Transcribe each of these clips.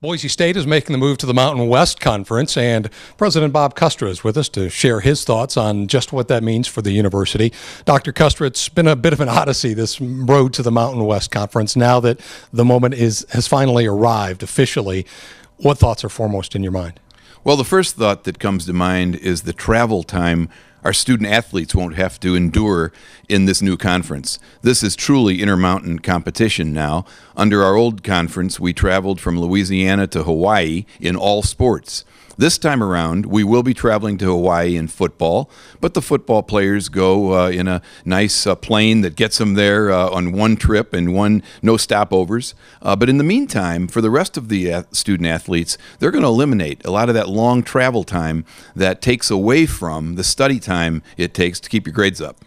Boise State is making the move to the Mountain West Conference, and President Bob Custra is with us to share his thoughts on just what that means for the university. Dr. Custra, it's been a bit of an odyssey, this road to the Mountain West Conference. Now that the moment has finally arrived officially, what thoughts are foremost in your mind? Well, the first thought that comes to mind is the travel time our student athletes won't have to endure in this new conference. This is truly intermountain competition now. Under our old conference, we traveled from Louisiana to Hawaii in all sports. This time around, we will be traveling to Hawaii in football, but the football players go in a nice plane that gets them there on one trip and no stopovers. But in the meantime, for the rest of the student athletes, they're going to eliminate a lot of that long travel time that takes away from the study time it takes to keep your grades up.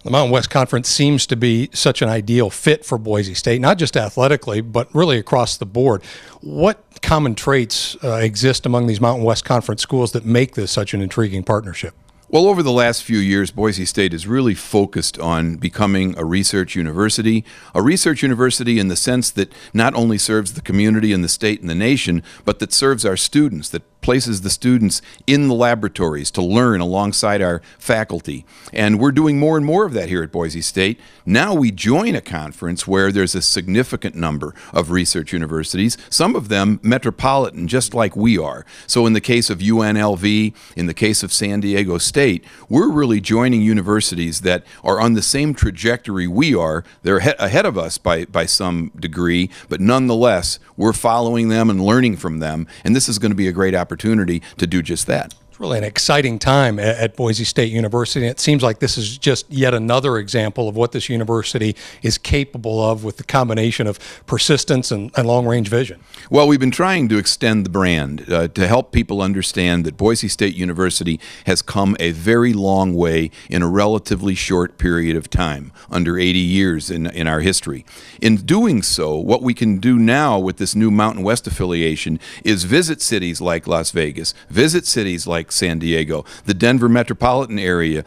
The Mountain West Conference seems to be such an ideal fit for Boise State, not just athletically, but really across the board. What common traits exist among these Mountain West Conference schools that make this such an intriguing partnership? Well, over the last few years, Boise State has really focused on becoming a research university in the sense that not only serves the community and the state and the nation, but that serves our students, that places the students in the laboratories to learn alongside our faculty. And we're doing more and more of that here at Boise State. Now we join a conference where there's a significant number of research universities, some of them metropolitan, just like we are. So in the case of UNLV, in the case of San Diego State, we're really joining universities that are on the same trajectory we are. They're ahead of us by some degree, but nonetheless, we're following them and learning from them, and this is going to be a great opportunity to do just that. It's really an exciting time at Boise State University. It seems like this is just yet another example of what this university is capable of with the combination of persistence and long-range vision. Well, we've been trying to extend the brand to help people understand that Boise State University has come a very long way in a relatively short period of time, under 80 years in our history. In doing so, what we can do now with this new Mountain West affiliation is visit cities like Las Vegas, visit cities like San Diego, the Denver metropolitan area,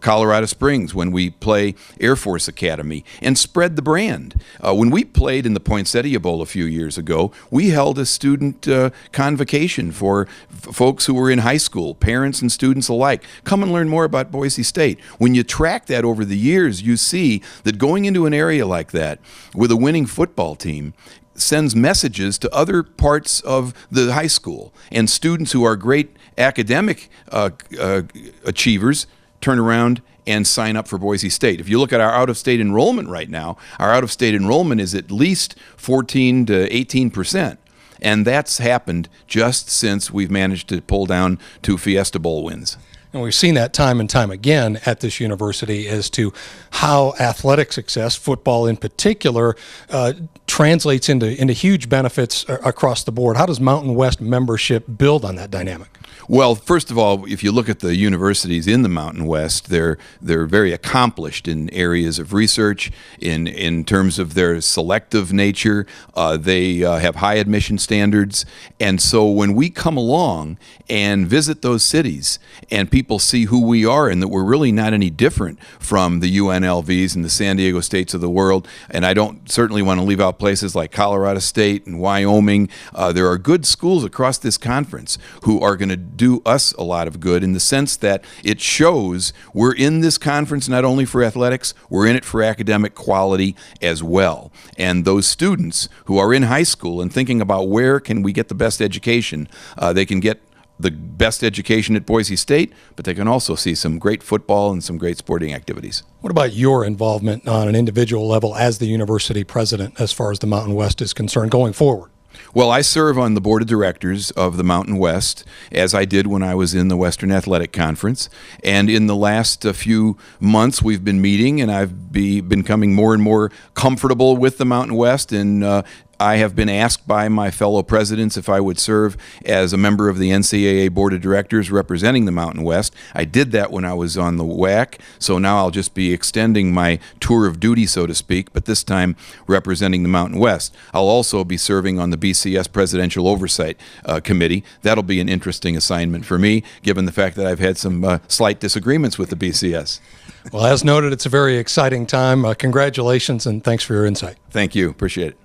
Colorado Springs, when we play Air Force Academy, and spread the brand. When we played in the Poinsettia Bowl a few years ago, we held a student convocation for folks who were in high school, parents and students alike. Come and learn more about Boise State. When you track that over the years, you see that going into an area like that with a winning football team sends messages to other parts of the high school, and students who are great academic achievers turn around and sign up for Boise State. If you look at our out-of-state enrollment right now, our out-of-state enrollment is at least 14 to 18%. And that's happened just since we've managed to pull down 2 Fiesta Bowl wins. And we've seen that time and time again at this university as to how athletic success, football in particular, translates into huge benefits across the board. How does Mountain West membership build on that dynamic? Well, first of all, if you look at the universities in the Mountain West, they're very accomplished in areas of research, in terms of their selective nature. They have high admission standards. And so when we come along and visit those cities and people see who we are and that we're really not any different from the UNLVs and the San Diego States of the world, and I don't certainly want to leave out places like Colorado State and Wyoming. There are good schools across this conference who are going to do us a lot of good in the sense that it shows we're in this conference not only for athletics, we're in it for academic quality as well. And those students who are in high school and thinking about where can we get the best education, they can get the best education at Boise State, but they can also see some great football and some great sporting activities. What about your involvement on an individual level as the university president as far as the Mountain West is concerned going forward? Well, I serve on the board of directors of the Mountain West, as I did when I was in the Western Athletic Conference. And in the last few months, we've been meeting, and I've been becoming more and more comfortable with the Mountain West. And I have been asked by my fellow presidents if I would serve as a member of the NCAA Board of Directors representing the Mountain West. I did that when I was on the WAC, so now I'll just be extending my tour of duty, so to speak, but this time representing the Mountain West. I'll also be serving on the BCS Presidential Oversight Committee. That'll be an interesting assignment for me, given the fact that I've had some slight disagreements with the BCS. Well, as noted, it's a very exciting time. Congratulations, and thanks for your insight. Thank you. Appreciate it.